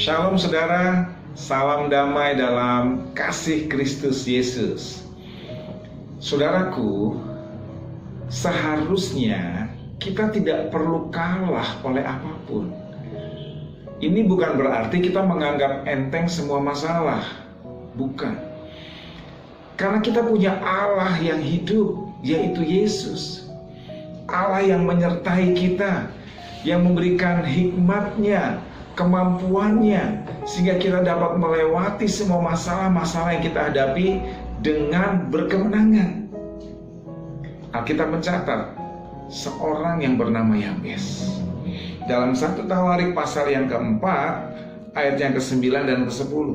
Shalom saudara, salam damai dalam kasih Kristus Yesus. Saudaraku, seharusnya kita tidak perlu kalah oleh apapun. Ini bukan berarti kita menganggap enteng semua masalah, bukan. Karena kita punya Allah yang hidup, yaitu Yesus. Allah yang menyertai kita, yang memberikan hikmatnya, kemampuannya, sehingga kita dapat melewati semua masalah-masalah yang kita hadapi dengan berkemenangan. Alkitab mencatat seorang yang bernama Yabes. Dalam 1 Tawarik pasal yang keempat, ayat yang ke-9 dan ke-10.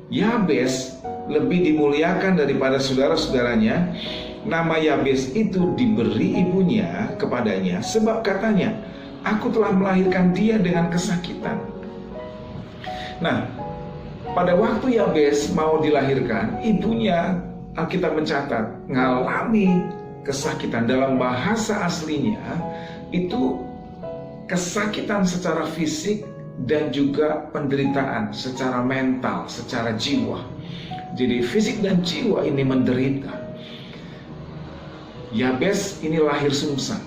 Yabes lebih dimuliakan daripada saudara-saudaranya. Nama Yabes itu diberi ibunya kepadanya, sebab katanya, aku telah melahirkan dia dengan kesakitan. Nah, pada waktu Yabes mau dilahirkan, ibunya, Alkitab mencatat, mengalami kesakitan. Dalam bahasa aslinya, itu kesakitan secara fisik dan juga penderitaan secara mental, secara jiwa. Jadi fisik dan jiwa ini menderita. Yabes ini lahir sungsang.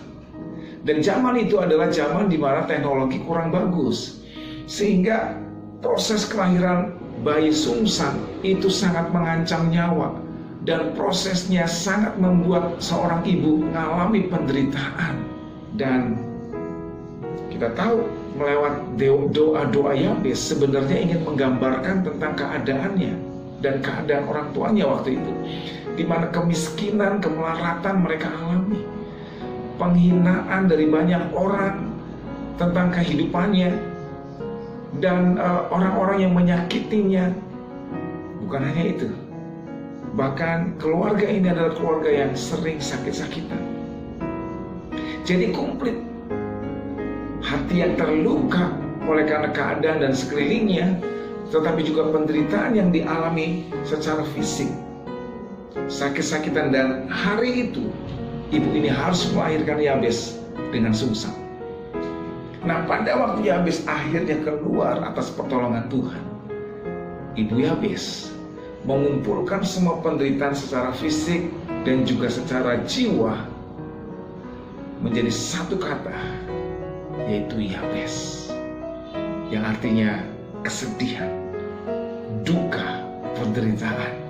Dan zaman itu adalah zaman di mana teknologi kurang bagus, sehingga proses kelahiran bayi sungsang itu sangat mengancam nyawa, dan prosesnya sangat membuat seorang ibu mengalami penderitaan. Dan kita tahu melewat doa-doa Yabes sebenarnya ingin menggambarkan tentang keadaannya dan keadaan orang tuanya waktu itu, di mana kemiskinan, kemelaratan mereka alami, penghinaan dari banyak orang tentang kehidupannya, dan orang-orang yang menyakitinya. Bukan hanya itu, bahkan keluarga ini adalah keluarga yang sering sakit-sakitan. Jadi komplit, hati yang terluka oleh karena keadaan dan sekelilingnya, tetapi juga penderitaan yang dialami secara fisik, sakit-sakitan. Dan hari itu ibu ini harus melahirkan Yabes dengan sungsang. Nah, pada waktu Yabes akhirnya keluar atas pertolongan Tuhan, ibu Yabes mengumpulkan semua penderitaan secara fisik dan juga secara jiwa menjadi satu kata, yaitu Yabes, yang artinya kesedihan, duka, penderitaan.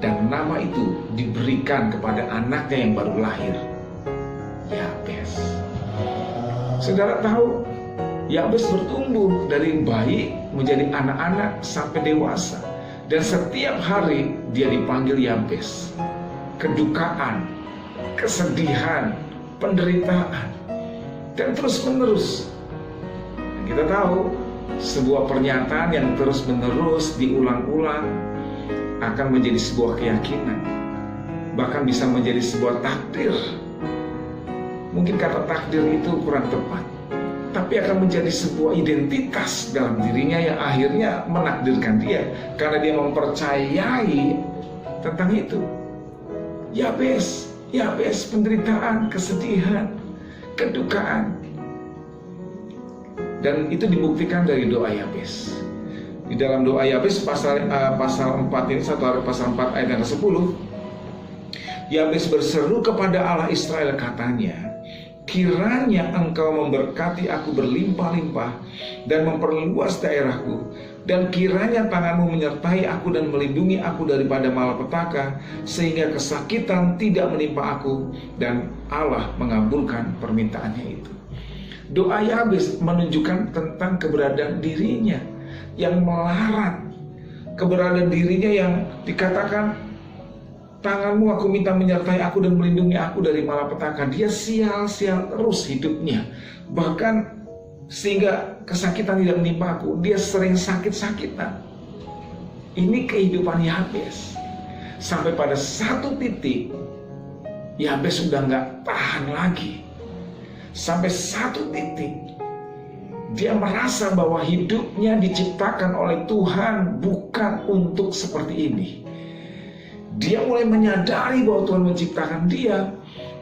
Dan nama itu diberikan kepada anaknya yang baru lahir, Yabes. Saudara tahu, Yabes bertumbuh dari bayi menjadi anak-anak sampai dewasa. Dan setiap hari dia dipanggil Yabes. Kedukaan, kesedihan, penderitaan, dan terus-menerus. Kita tahu, sebuah pernyataan yang terus-menerus diulang-ulang akan menjadi sebuah keyakinan, bahkan bisa menjadi sebuah takdir. Mungkin kata takdir itu kurang tepat, tapi akan menjadi sebuah identitas dalam dirinya yang akhirnya menakdirkan dia, karena dia mempercayai tentang itu. Yabes, Yabes, penderitaan, kesedihan, kedukaan. Dan itu dibuktikan dari doa Yabes. Di dalam doa Yabes pasal 4 ini, 1 Tawarik pasal 4 ayat yang ke-10, Yabes berseru kepada Allah Israel, katanya, kiranya engkau memberkati aku berlimpah-limpah dan memperluas daerahku, dan kiranya tanganmu menyertai aku dan melindungi aku daripada malapetaka, sehingga kesakitan tidak menimpa aku. Dan Allah mengabulkan permintaannya itu. Doa Yabes menunjukkan tentang keberadaan dirinya yang melarat, keberadaan dirinya yang dikatakan, tanganmu aku minta menyertai aku dan melindungi aku dari malapetaka. Dia sial-sial terus hidupnya, bahkan sehingga kesakitan tidak menimpa aku. Dia sering sakit-sakitan. Ini kehidupan Yabes. Sampai pada satu titik Yabes sudah gak tahan lagi. Sampai satu titik dia merasa bahwa hidupnya diciptakan oleh Tuhan bukan untuk seperti ini. Dia mulai menyadari bahwa Tuhan menciptakan dia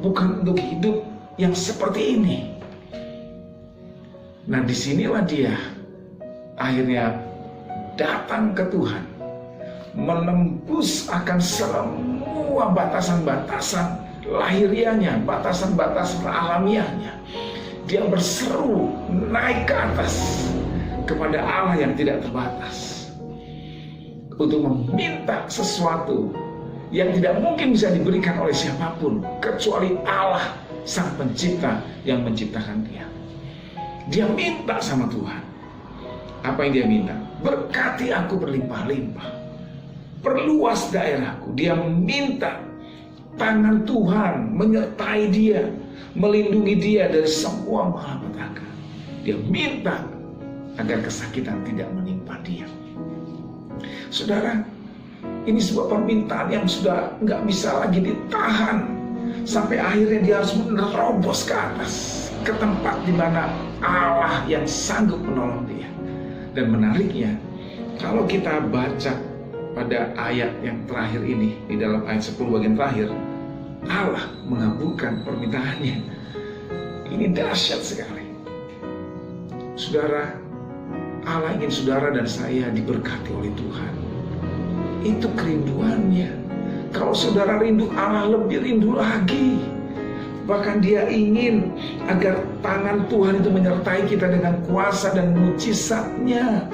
bukan untuk hidup yang seperti ini. Nah, disinilah dia akhirnya datang ke Tuhan, menembus akan semua batasan-batasan lahiriahnya, batasan-batasan alamiahnya. Dia berseru naik ke atas kepada Allah yang tidak terbatas untuk meminta sesuatu yang tidak mungkin bisa diberikan oleh siapapun kecuali Allah Sang Pencipta yang menciptakan dia. Dia minta sama Tuhan. Apa yang dia minta? Berkati aku berlimpah-limpah, perluas daerahku. Dia minta tangan Tuhan menyertai dia, melindungi dia dari semua malapetaka. Dia minta agar kesakitan tidak menimpa dia. Saudara, ini sebuah permintaan yang sudah nggak bisa lagi ditahan, sampai akhirnya dia harus menerobos ke atas, ke tempat di mana Allah yang sanggup menolong dia. Dan menariknya, kalau kita baca pada ayat yang terakhir ini, di dalam ayat 10 bagian terakhir, Allah mengabulkan permintaannya. Ini dahsyat sekali. Saudara, Allah ingin saudara dan saya diberkati oleh Tuhan. Itu kerinduannya. Kalau saudara rindu Allah, lebih rindu lagi. Bahkan dia ingin agar tangan Tuhan itu menyertai kita dengan kuasa dan mujizatnya.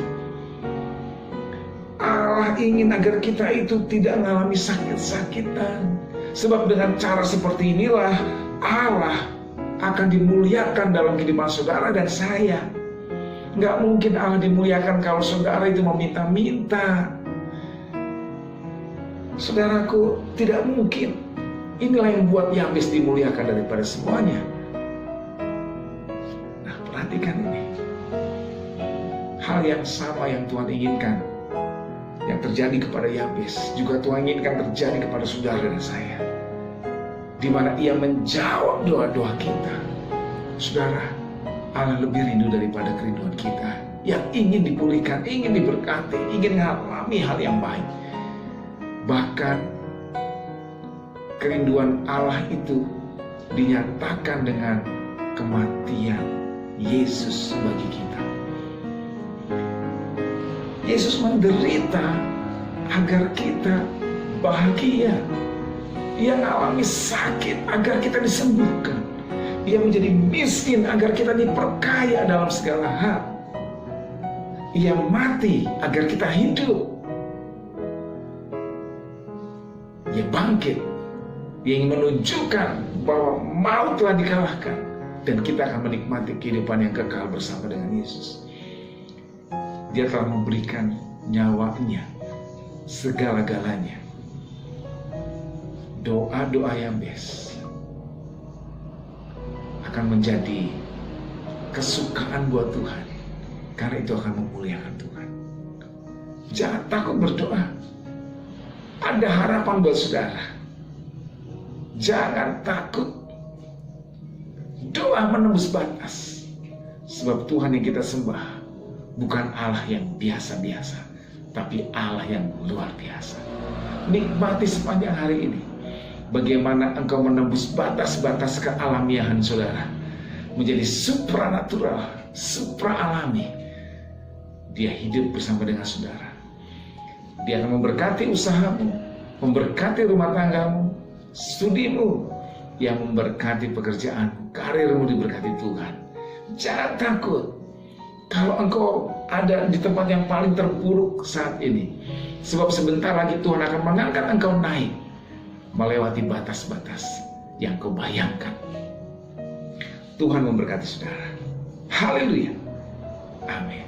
Allah ingin agar kita itu tidak mengalami sakit-sakitan. Sebab dengan cara seperti inilah Allah akan dimuliakan dalam kehidupan saudara dan saya. Nggak mungkin Allah dimuliakan kalau saudara itu meminta-minta. Saudaraku, tidak mungkin. Inilah yang buat Yabes dimuliakan daripada semuanya. Nah, perhatikan ini. Hal yang sama yang Tuhan inginkan, yang terjadi kepada Yabes, juga Tuhan inginkan terjadi kepada saudara dan saya. Di mana ia menjawab doa-doa kita. Saudara, Allah lebih rindu daripada kerinduan kita, yang ingin dipulihkan, ingin diberkati, ingin mengalami hal yang baik. Bahkan kerinduan Allah itu dinyatakan dengan kematian Yesus bagi kita. Yesus menderita agar kita bahagia. Ia mengalami sakit agar kita disembuhkan. Ia menjadi miskin agar kita diperkaya dalam segala hal. Ia mati agar kita hidup. Ia bangkit. Dia ingin menunjukkan bahwa maut telah dikalahkan dan kita akan menikmati kehidupan yang kekal bersama dengan Yesus. Dia telah memberikan nyawanya, segala-galanya. Doa-doa Yabes akan menjadi kesukaan buat Tuhan, karena itu akan memuliakan Tuhan. Jangan takut berdoa. Ada harapan buat saudara. Jangan takut. Doa menembus batas. Sebab Tuhan yang kita sembah bukan Allah yang biasa-biasa, tapi Allah yang luar biasa. Nikmati sepanjang hari ini bagaimana engkau menembus batas-batas kealamiahan saudara, menjadi supranatural, supra-alami. Dia hidup bersama dengan saudara. Dia akan memberkati usahamu, memberkati rumah tanggamu, studimu, yang memberkati pekerjaanmu, karirmu diberkati Tuhan. Jangan takut kalau engkau ada di tempat yang paling terpuruk saat ini, sebab sebentar lagi Tuhan akan mengangkat engkau naik melewati batas-batas yang kau bayangkan. Tuhan memberkati saudara. Haleluya. Amin.